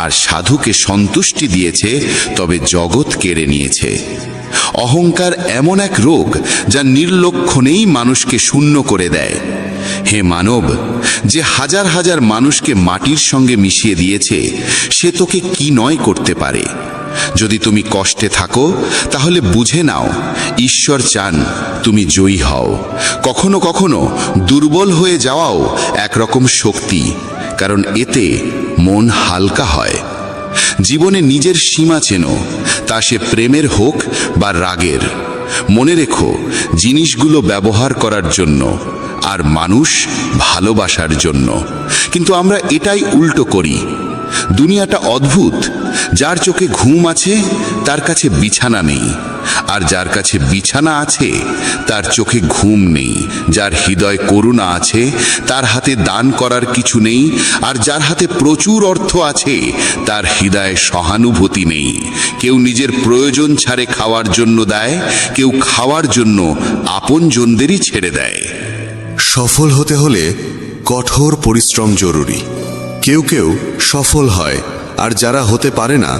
আর সাধুকে সন্তুষ্টি দিয়েছে, তবে জগৎ কেড়ে নিয়েছে। অহংকার এমন এক রোগ যা নির্লক্ষণেই মানুষকে শূন্য করে দেয়। হে মানব, যে হাজার হাজার মানুষকে মাটির সঙ্গে মিশিয়ে দিয়েছে, সে তোকে কি নয় করতে পারে। যদি তুমি কষ্টে থাকো, তাহলে বুঝে নাও ঈশ্বর চান তুমি জয়ী হও। কখনো কখনো দুর্বল হয়ে যাওয়াও একরকম শক্তি, কারণ এতে মন হালকা হয়। জীবনে নিজের সীমা চেনো, তা সে প্রেমের হোক বা রাগের। মনে রেখো, জিনিসগুলো ব্যবহার করার জন্য, আর মানুষ ভালোবাসার জন্য। কিন্তু আমরা এটাই উল্টো করি। দুনিয়াটা অদ্ভুত। যার চোখে ঘুম আছে, তার কাছে বিছানা নেই, আর যার কাছে বিছানা আছে, তার চোখে ঘুম নেই। যার হৃদয় করুণা আছে, তার হাতে দান করার কিছু নেই, আর যার হাতে প্রচুর অর্থ আছে, তার হৃদয়ে সহানুভূতি নেই। কেউ নিজের প্রয়োজন ছাড়ে খাওয়ার জন্য দেয়, কেউ খাওয়ার জন্য আপনজনদেরই ছেড়ে দেয়। সফল হতে হলে কঠোর পরিশ্রম জরুরি। কেউ কেউ সফল হয়, আর যারা হতে পারে না,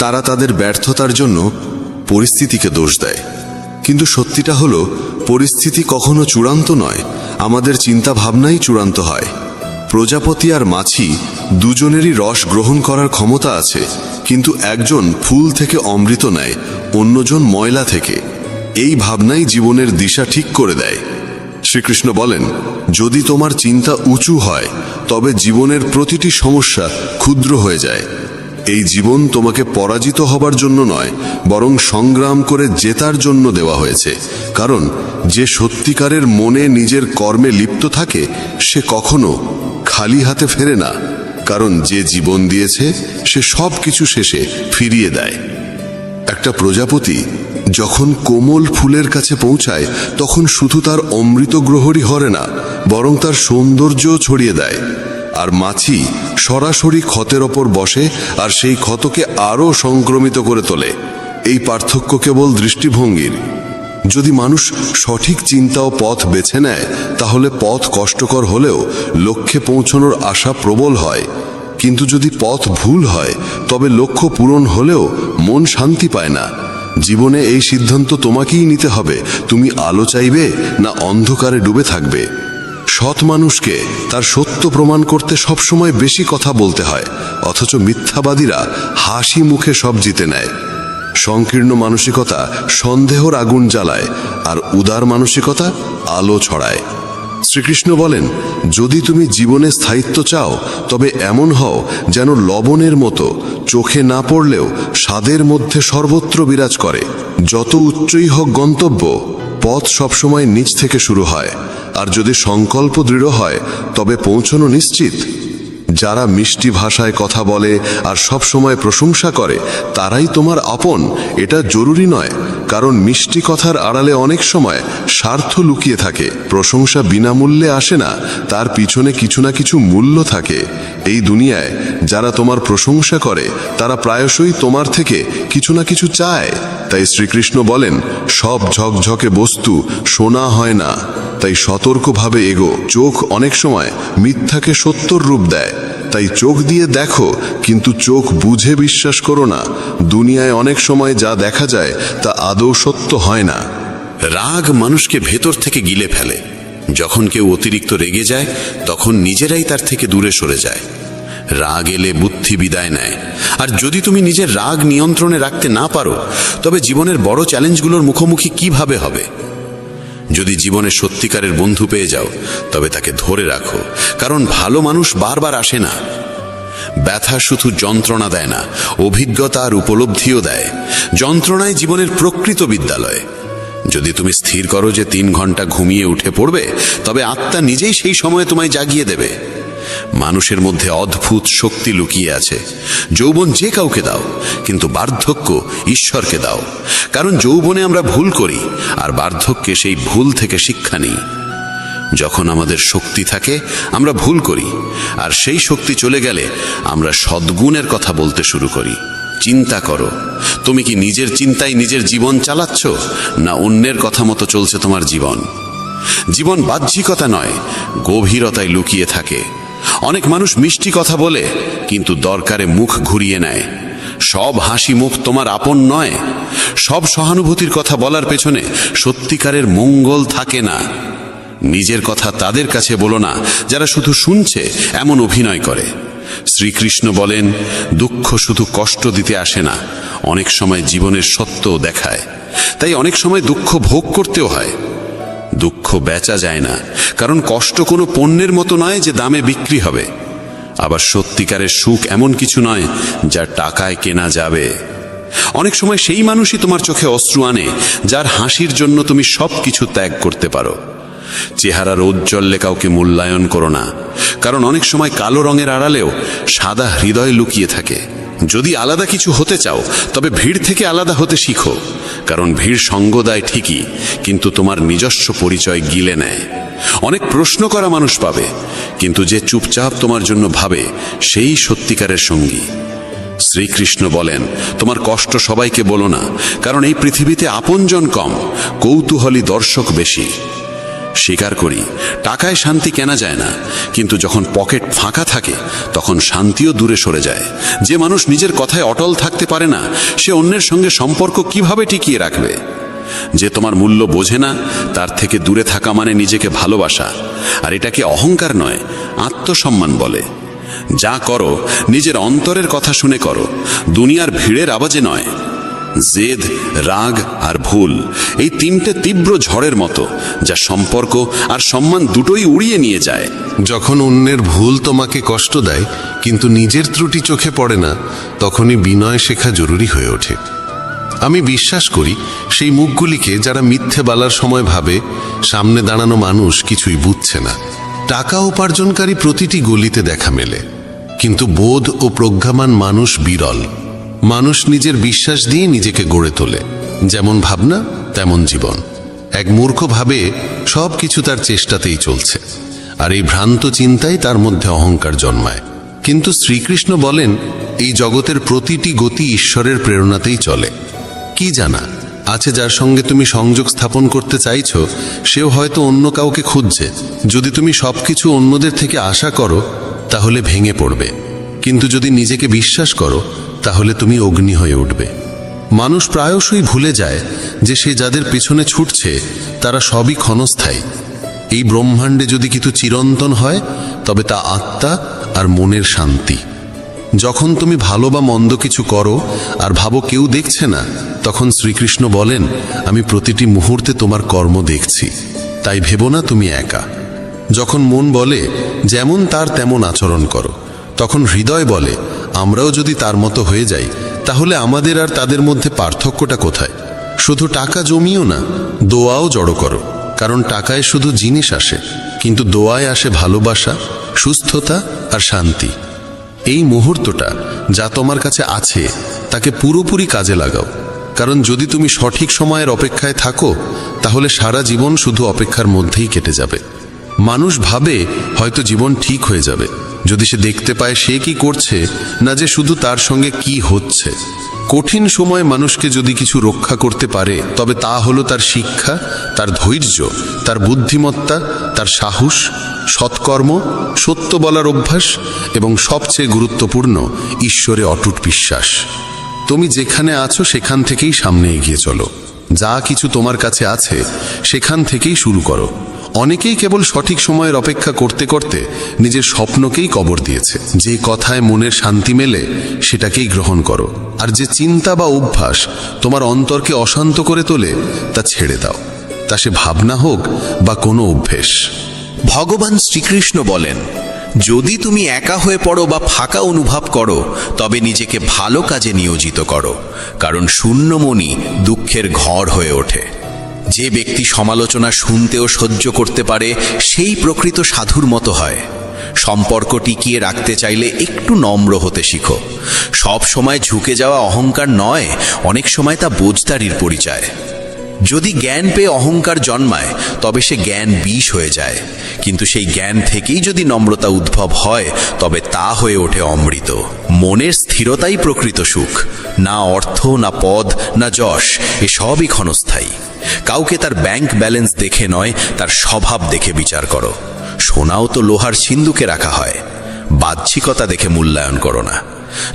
তারা তাদের ব্যর্থতার জন্য পরিস্থিতিকে দোষ দেয়। কিন্তু সত্যিটা হলো, পরিস্থিতি কখনো চূড়ান্ত নয়, আমাদের চিন্তা ভাবনাই চূড়ান্ত হয়। প্রজাপতি আর মাছি দুজনেরই রস গ্রহণ করার ক্ষমতা আছে, কিন্তু একজন ফুল থেকে অমৃত নেয়, অন্যজন ময়লা থেকে। এই ভাবনাই জীবনের দিশা ঠিক করে দেয়। শ্রীকৃষ্ণ বলেন, যদি তোমার চিন্তা উঁচু হয়, তবে জীবনের প্রতিটি সমস্যা ক্ষুদ্র হয়ে যায়। এই জীবন তোমাকে পরাজিত হবার জন্য নয়, বরং সংগ্রাম করে জেতার জন্য দেওয়া হয়েছে। কারণ যে সত্যিকারের মনে নিজের কর্মে লিপ্ত থাকে, সে কখনো খালি হাতে ফেরে না। কারণ যে জীবন দিয়েছে, সে সব কিছু শেষে ফিরিয়ে দেয়। একটা প্রজাপতি যখন কোমল ফুলের কাছে পৌঁছায়, তখন শুধু তার অমৃত গ্রহণই হরে না, বরং তার সৌন্দর্যও ছড়িয়ে দেয়। আর মাছি সরাসরি ক্ষতের ওপর বসে, আর সেই ক্ষতকে আরও সংক্রমিত করে তোলে। এই পার্থক্য কেবল দৃষ্টিভঙ্গির। যদি মানুষ সঠিক চিন্তা ও পথ বেছে নেয়, তাহলে পথ কষ্টকর হলেও লক্ষ্যে পৌঁছানোর আশা প্রবল হয়। কিন্তু যদি পথ ভুল হয়, তবে লক্ষ্য পূরণ হলেও মন শান্তি পায় না। জীবনে এই সিদ্ধান্ত তোমাকেই নিতে হবে, তুমি আলো চাইবে না অন্ধকারে ডুবে থাকবে। সৎ মানুষকে তার সত্য প্রমাণ করতে সবসময় বেশি কথা বলতে হয়, অথচ মিথ্যাবাদীরা হাসি মুখে সব জিতে নেয়। সংকীর্ণ মানসিকতা সন্দেহর আগুন জ্বালায়, আর উদার মানসিকতা আলো ছড়ায়। শ্রীকৃষ্ণ বলেন, যদি তুমি জীবনে স্থায়িত্ব চাও, তবে এমন হও যেন লবণের মতো, চোখে না পড়লেও স্বাদের মধ্যে সর্বত্র বিরাজ করে। যত উচ্চই হোক গন্তব্য, পথ সবসময় নিচ থেকে শুরু হয়। আর যদি সংকল্প দৃঢ় হয়, তবে পৌঁছানো নিশ্চিত। যারা মিষ্টি ভাষায় কথা বলে আর সব সময় প্রশংসা করে, তারাই তোমার আপন, এটা জরুরি নয়। কারণ মিষ্টি কথার আড়ালে অনেক সময় স্বার্থ লুকিয়ে থাকে। প্রশংসা বিনামূল্যে আসে না, তার পিছনে কিছু না কিছু মূল্য থাকে। এই দুনিয়ায় যারা তোমার প্রশংসা করে, তারা প্রায়শই তোমার থেকে কিছু না কিছু চায়। তাই শ্রীকৃষ্ণ বলেন, সব ঝকঝকে বস্তু সোনা হয় না, তাই সতর্কভাবে এগো। চোখ অনেক সময় মিথ্যাকে সত্যর রূপ দেয়, তাই চোখ দিয়ে দেখো, কিন্তু চোখ বুঝে বিশ্বাস করো না। দুনিয়ায় অনেক সময় যা দেখা যায় তা আদৌ সত্য হয় না। রাগ মানুষকে ভেতর থেকে গিলে ফেলে। যখন কেউ অতিরিক্ত রেগে যায়, তখন নিজেরাই তার থেকে দূরে সরে যায়। রাগ এলে বুদ্ধি বিদায় নেয়। আর যদি তুমি নিজের রাগ নিয়ন্ত্রণে রাখতে না পারো, তবে জীবনের বড় চ্যালেঞ্জগুলোর মুখোমুখি কিভাবে হবে? যদি জীবনে সত্যিকারের বন্ধু পেয়ে যাও, তবে তাকে ধরে রাখো, কারণ ভালো মানুষ বারবার আসে না। ব্যথা শুধু যন্ত্রণা দেয় না, অভিজ্ঞতা আর উপলব্ধিও দেয়। যন্ত্রণায় জীবনের প্রকৃত বিদ্যালয়। যদি তুমি স্থির করো যে 3 ঘন্টা ঘুমিয়ে উঠে পড়বে, তবে আত্মা নিজেই সেই সময়ে তোমায় জাগিয়ে দেবে। মানুষের মধ্যে অদ্ভুত শক্তি লুকিয়ে আছে। যৌবন যে কাউকে দাও, কিন্তু বার্ধক্য ঈশ্বরকে দাও। কারণ যৌবনে আমরা ভুল করি, আর বার্ধক্যে সেই ভুল থেকে শিক্ষা নিই। যখন আমাদের শক্তি থাকে, আমরা ভুল করি, আর সেই শক্তি চলে গেলে আমরা সদ্গুণের কথা বলতে শুরু করি। চিন্তা করো, তুমি কি নিজের চিন্তায় নিজের জীবন চালাচ্ছ, না অন্যের কথা মতো চলছে তোমার জীবন? জীবন বাহ্যিকতা নয়, গভীরতায় লুকিয়ে থাকে। অনেক মানুষ মিষ্টি কথা বলে কিন্তু দরকারে মুখ ঘুরিয়ে নেয়। সব হাসি মুখ তোমার আপন নয়। সব সহানুভূতির কথা বলার পেছনে সত্যিকারের মঙ্গল থাকে না। নিজের কথা তাদের কাছে বলো না যারা শুধু শুনছে এমন অভিনয় করে। শ্রীকৃষ্ণ বলেন, দুঃখ শুধু কষ্ট দিতে আসে না, অনেক সময় জীবনের সত্যও দেখায়। তাই অনেক সময় দুঃখ ভোগ করতেও হয়। দুঃখ বেচা যায় না, কারণ কষ্ট কোনো পণ্যের মতো নয় যে দামে বিক্রি হবে। আবার সত্যিকারের সুখ এমন কিছু নয় যা টাকায় কেনা যাবে। অনেক সময় সেই মানুষই তোমার চোখে অশ্রু আনে যার হাসির জন্য তুমি সব কিছু ত্যাগ করতে পারো। চেহারার ঔজ্জ্বল্যে কাউকে মূল্যায়ন করো না, কারণ অনেক সময় কালো রঙের আড়ালেও সাদা হৃদয় লুকিয়ে থাকে। যদি আলাদা কিছু হতে চাও তবে ভিড় থেকে আলাদা হতে শিখো, কারণ ভিড় সঙ্গ দেয় ঠিকই, কিন্তু তোমার নিজস্ব পরিচয় গিলে নেয়। অনেক প্রশ্ন করা মানুষ পাবে, কিন্তু যে চুপচাপ তোমার জন্য ভাবে সেই সত্যিকারের সঙ্গী। শ্রীকৃষ্ণ বলেন, তোমার কষ্ট সবাইকে বলো না, কারণ এই পৃথিবীতে আপনজন কম, কৌতূহলী দর্শক বেশি। স্বীকার করি, টাকায় শান্তি কেনা যায় না, কিন্তু যখন পকেট ফাঁকা থাকে তখন শান্তিও দূরে সরে যায়। যে মানুষ নিজের কথায় অটল থাকতে পারে না, সে অন্যের সঙ্গে সম্পর্ক কিভাবে টিকিয়ে রাখবে? যে তোমার মূল্য বোঝে না, তার থেকে দূরে থাকা মানে নিজেকে ভালোবাসা। আর এটাকে অহংকার নয়, আত্মসম্মান বলে। যা করো নিজের অন্তরের কথা শুনে করো, দুনিয়ার ভিড়ের আওয়াজে নয়। জেদ, রাগ আর ভুল, এই তিনটে তীব্র ঝড়ের মতো, যা সম্পর্ক আর সম্মান দুটোই উড়িয়ে নিয়ে যায়। যখন অন্যের ভুল তোমাকে কষ্ট দেয় কিন্তু নিজের ত্রুটি চোখে পড়ে না, তখনই বিনয় শেখা জরুরি হয়ে ওঠে। আমি বিশ্বাস করি সেই মুখগুলিকে যারা মিথ্যে বলার সময় ভাবে সামনে দাঁড়ানো মানুষ কিছুই বুঝছে না। টাকা উপার্জনকারী প্রতিটি গলিতে দেখা মেলে, কিন্তু বোধ ও প্রজ্ঞামান মানুষ বিরল। মানুষ নিজের বিশ্বাস দিয়ে নিজেকে গড়ে তোলে। যেমন ভাবনা তেমন জীবন। এক মূর্খ ভাবে সব কিছু তার চেষ্টাতেই চলছে, আর এই ভ্রান্ত চিন্তাই তার মধ্যে অহংকার জন্মায়। কিন্তু শ্রীকৃষ্ণ বলেন, এই জগতের প্রতিটি গতি ঈশ্বরের প্রেরণাতেই চলে। কি জানা আছে যার সঙ্গে তুমি সংযোগ স্থাপন করতে চাইছো, সেও হয়তো অন্য কাউকে খুঁজছে। যদি তুমি সবকিছু অন্যদের থেকে আশা করো তাহলে ভেঙে পড়বে, কিন্তু যদি নিজেকে বিশ্বাস করো তাহলে তুমি অগ্নি হয়ে উঠবে। মানুষ প্রায়শই ভুলে যায় যে সে যাদের পেছনে ছুটছে তারা সবই ক্ষণস্থায়ী। এই ব্রহ্মাণ্ডে যদি কিছু চিরন্তন হয় তবে তা আত্মা আর মনের শান্তি। যখন তুমি ভালো বা মন্দ কিছু করো আর ভাবো কেউ দেখছে না, তখন শ্রীকৃষ্ণ বলেন, আমি প্রতিটি মুহূর্তে তোমার কর্ম দেখছি, তাই ভেবো না তুমি একা। যখন মন বলে যেমন তার তেমন আচরণ করো, তখন হৃদয় বলে আমরাও যদি তার মতো হয়ে যাই তাহলে আমাদের আর তাদের মধ্যে পার্থক্যটা কোথায়? শুধু টাকা জমিও না, দোয়াও জড়ো করো, কারণ টাকায় শুধু জিনিস আসে, কিন্তু দোয়ায় আসে ভালোবাসা, সুস্থতা আর শান্তি। এই মুহূর্তটা যা তোমার কাছে আছে তাকে পুরোপুরি কাজে লাগাও, কারণ যদি তুমি সঠিক সময়ের অপেক্ষায় থাকো তাহলে সারা জীবন শুধু অপেক্ষার মধ্যেই কেটে যাবে। মানুষ ভাবে হয়তো জীবন ঠিক হয়ে যাবে যদি সে দেখতে পায় সে কি করছে, না যে শুধু তার সঙ্গে কি হচ্ছে। কঠিন সময় মানুষকে যদি কিছু রক্ষা করতে পারে তবে তা হলো তার শিক্ষা, তার ধৈর্য, তার বুদ্ধিমত্তা, তার সাহস, সৎকর্ম, সত্য বলার অভ্যাস এবং সবচেয়ে গুরুত্বপূর্ণ ঈশ্বরে অটুট বিশ্বাস। তুমি যেখানে আছো সেখান থেকেই সামনে এগিয়ে চলো। যা কিছু তোমার কাছে আছে সেখান থেকেই শুরু করো। অনেকেই কেবল সঠিক সময়ের অপেক্ষা করতে করতে নিজের স্বপ্নকেই কবর দিয়েছে। যে কথায় মনের শান্তি মেলে সেটাকেই গ্রহণ করো, আর যে চিন্তা বা অভ্যাস তোমার অন্তরকে অশান্ত করে তোলে তা ছেড়ে দাও, তা সে ভাবনা হোক বা কোনো অভ্যেস। ভগবান শ্রীকৃষ্ণ বলেন, যদি তুমি একা হয়ে পড়ো বা ফাঁকা অনুভব করো তবে নিজেকে ভালো কাজে নিয়োজিত করো, কারণ শূন্য মনই দুঃখের ঘর হয়ে ওঠে। যে ব্যক্তি সমালোচনা শুনতেও সহ্য করতে পারে সেই প্রকৃত সাধুর মতো হয়। সম্পর্ক টিকিয়ে রাখতে চাইলে একটু নম্র হতে শিখো। সব সময় ঝুঁকে যাওয়া অহংকার নয়, অনেক সময় তা বোঝদারির পরিচয়। যদি জ্ঞান পেয়ে অহংকার জন্মায় তবে সে জ্ঞান বিষ হয়ে যায়, কিন্তু সেই জ্ঞান থেকেই যদি নম্রতা উদ্ভব হয় তবে তা হয়ে ওঠে অমৃত। মনের স্থিরতাই প্রকৃত সুখ, না অর্থ, না পদ, না যশ, এসবই ক্ষণস্থায়ী। কাউকে তার ব্যাংক ব্যালেন্স দেখে নয়, তার স্বভাব দেখে বিচার করো। সোনাও তো লোহার সিন্ধুকে রাখা হয়। বাহ্যিকতা দেখে মূল্যায়ন করো না।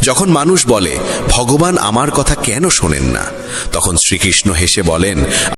যখন মানুষ বলে ভগবান আমার কথা কেন শোনেন না, তখন শ্রীকৃষ্ণ হেসে বলেন,